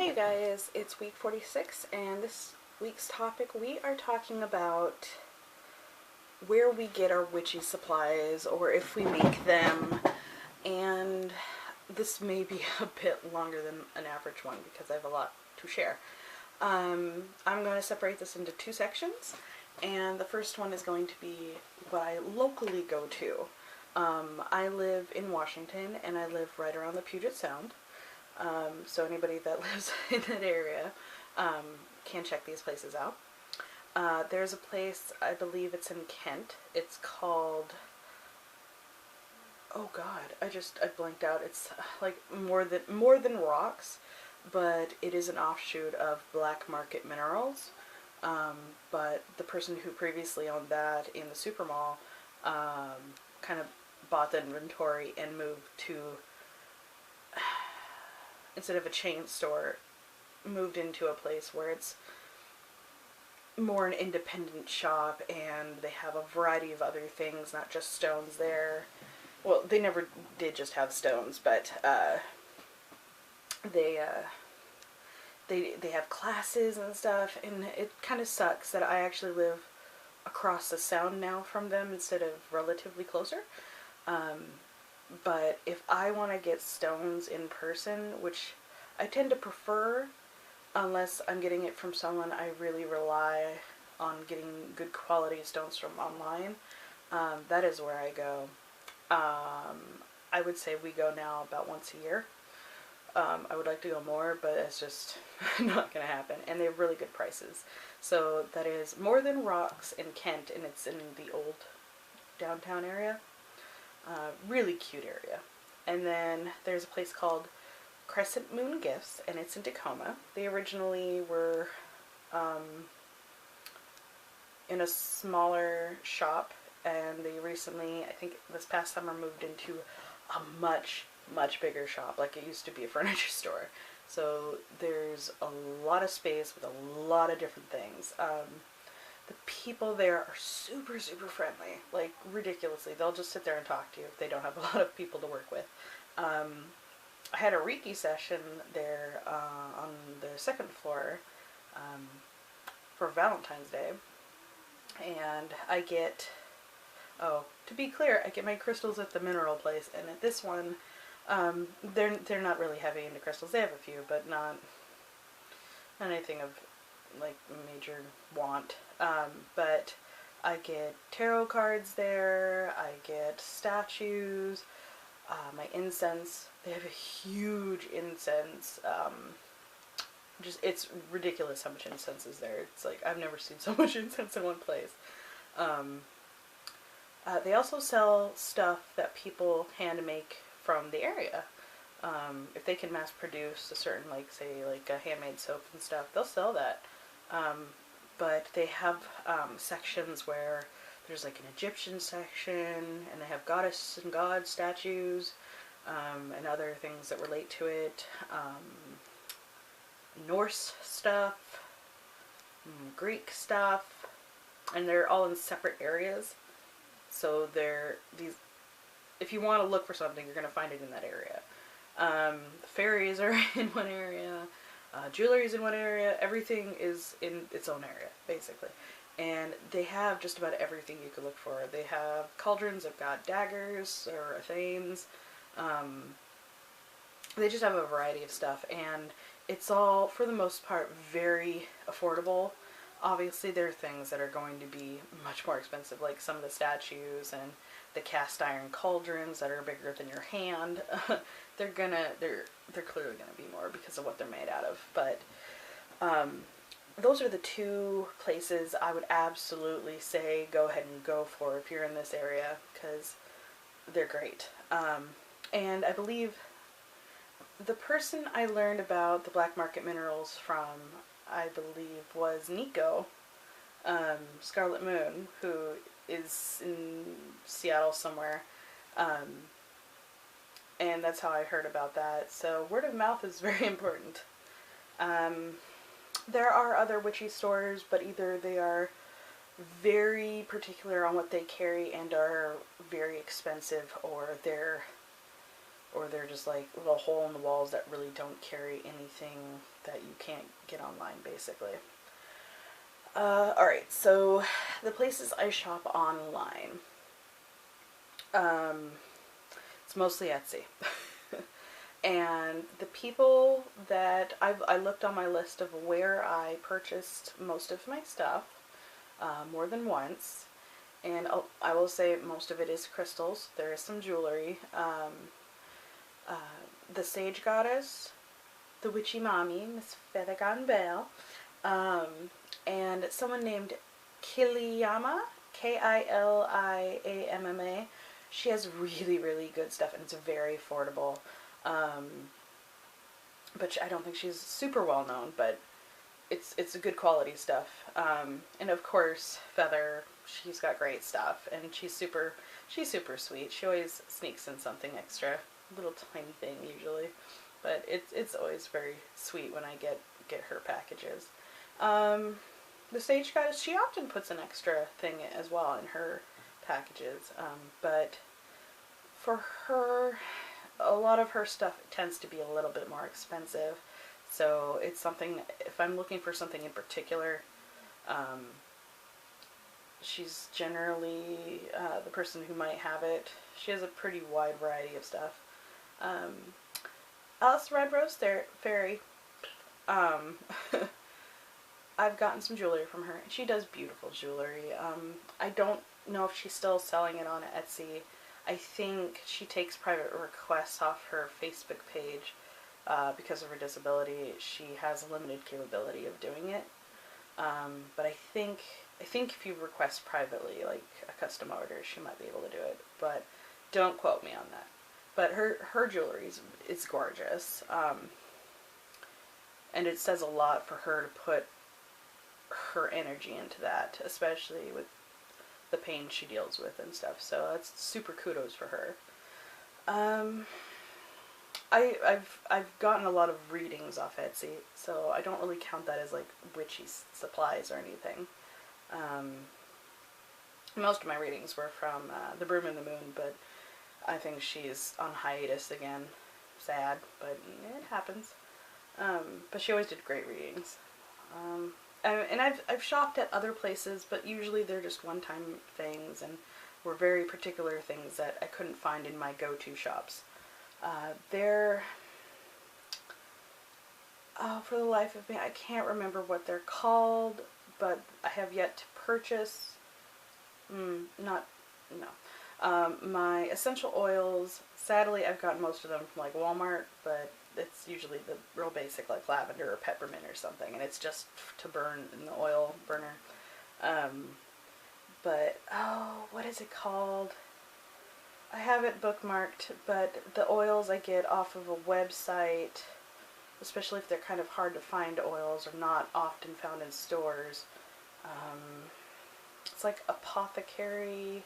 Hey you guys, it's week 46 and this week's topic we are talking about where we get our witchy supplies or if we make them, and this may be a bit longer than an average one because I have a lot to share. I'm going to separate this into two sections, and the first one is going to be what I locally go to. I live in Washington and I live right around the Puget Sound. So anybody that lives in that area can check these places out. There's a place, I believe it's in Kent. It's called, oh god, I blanked out. It's like more than rocks, but it is an offshoot of Black Market Minerals. But the person who previously owned that in the super mall kind of bought the inventory and moved to, instead of a chain store, moved into a place where it's more an independent shop, and they have a variety of other things, not just stones there. Well, they never did just have stones, but they have classes and stuff, and it kind of sucks that I actually live across the sound now from them instead of relatively closer. But if I want to get stones in person, which I tend to prefer unless I'm getting it from someone I really rely on getting good quality stones from online, that is where I go. I would say we go now about once a year. I would like to go more, but it's just not going to happen. And they have really good prices. So that is More Than Rocks in Kent, and it's in the old downtown area. Really cute area. And then there's a place called Crescent Moon Gifts, and it's in Tacoma. They originally were in a smaller shop, and they recently, I think this past summer, moved into a much bigger shop. Like, it used to be a furniture store. So there's a lot of space with a lot of different things. The people there are super friendly, like ridiculously. They'll just sit there and talk to you if they don't have a lot of people to work with. I had a Reiki session there on the second floor for Valentine's Day, and I get, oh, to be clear, I get my crystals at the mineral place, and at this one, they're not really heavy into crystals. They have a few, but not anything of like major want. But I get tarot cards there, I get statues, my incense. They have a huge incense. It's ridiculous how much incense is there. It's like, I've never seen so much incense in one place. They also sell stuff that people hand make from the area. If they can mass produce a certain, like, say, like a handmade soap and stuff, they'll sell that. But they have sections where there's like an Egyptian section, and they have goddess and god statues, and other things that relate to it. Norse stuff, Greek stuff, and they're all in separate areas. So if you want to look for something, you're going to find it in that area. Fairies are in one area. Jewelry is in one area. Everything is in its own area, basically. And they have just about everything you could look for. They have cauldrons, they've got daggers or thanes. They just have a variety of stuff, and it's all, for the most part, very affordable. Obviously, there are things that are going to be much more expensive, like some of the statues and the cast iron cauldrons that are bigger than your hand. They're clearly gonna be more because of what they're made out of. But those are the two places I would absolutely say go ahead and go for if you're in this area, because they're great. And I believe the person I learned about the Black Market Minerals from, I believe, was Nico, Scarlet Moon, who is in Seattle somewhere. And that's how I heard about that. So word of mouth is very important. There are other witchy stores, but either they are very particular on what they carry and are very expensive, or they're just like little hole in the walls that really don't carry anything that you can't get online, basically. Alright, so the places I shop online. It's mostly Etsy. And the people that I looked on my list of where I purchased most of my stuff, more than once, and I will say most of it is crystals. There is some jewelry. The Sage Goddess, the Witchy Mommy, Miss Feathergone Belle, and someone named Kiliama, K-I-L-I-A-M-M-A. She has really, really good stuff, and it's very affordable. But I don't think she's super well known, but it's a good quality stuff. And of course, Feather, she's got great stuff, and she's super sweet. She always sneaks in something extra, a little tiny thing usually, but it's always very sweet when I get her packages. The Sage Goddess, she often puts an extra thing as well in her packages, but for her, a lot of her stuff tends to be a little bit more expensive, so it's something, if I'm looking for something in particular, she's generally the person who might have it. She has a pretty wide variety of stuff. Alice Redrose Fairy, I've gotten some jewelry from her, and she does beautiful jewelry. I don't know if she's still selling it on Etsy. I think she takes private requests off her Facebook page because of her disability. She has a limited capability of doing it. But I think if you request privately, like a custom order, she might be able to do it. But don't quote me on that. But her jewelry is gorgeous. And it says a lot for her to put her energy into that, especially with the pain she deals with and stuff. So that's super kudos for her. I've gotten a lot of readings off Etsy, so I don't really count that as like witchy supplies or anything. Most of my readings were from The Broom and the Moon, but I think she's on hiatus again. Sad, but it happens. But she always did great readings. And I've shopped at other places, but usually they're just one-time things and were very particular things that I couldn't find in my go-to shops. For the life of me, I can't remember what they're called, but I have yet to purchase. My essential oils, sadly, I've gotten most of them from like Walmart, but it's usually the real basic, like lavender or peppermint or something, and it's just to burn in the oil burner. But, what is it called? I have it bookmarked, but the oils I get off of a website, especially if they're kind of hard to find oils or not often found in stores, it's like Apothecary.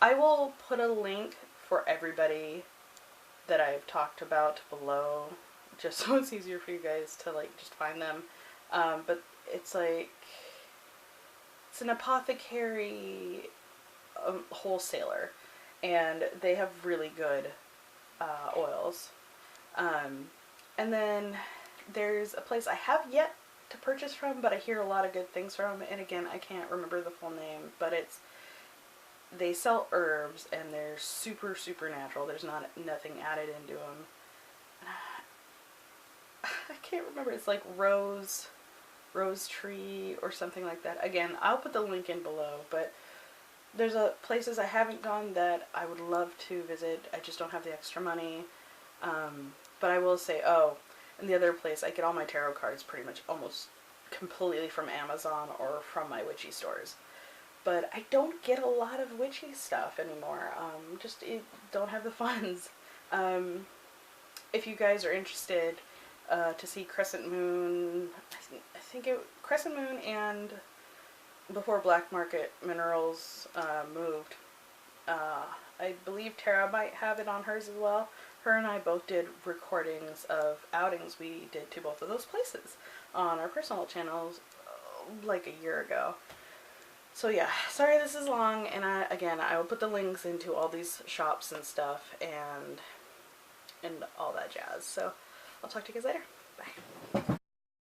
I will put a link for everybody that I've talked about below, just so it's easier for you guys to like just find them. But it's like, it's an apothecary wholesaler, and they have really good oils. And then there's a place I have yet to purchase from, but I hear a lot of good things from, and again, I can't remember the full name, but they sell herbs, and they're super, super natural. There's nothing added into them. I can't remember. It's like Rose Tree or something like that. Again, I'll put the link in below, but there's places I haven't gone that I would love to visit. I just don't have the extra money. But I will say, and the other place, I get all my tarot cards pretty much almost completely from Amazon or from my witchy stores. But I don't get a lot of witchy stuff anymore. Just don't have the funds. If you guys are interested to see Crescent Moon, I think Crescent Moon and before Black Market Minerals moved, I believe Tara might have it on hers as well. Her and I both did recordings of outings we did to both of those places on our personal channels like a year ago. So yeah, sorry this is long, and I will put the links into all these shops and stuff, and and all that jazz. So I'll talk to you guys later. Bye.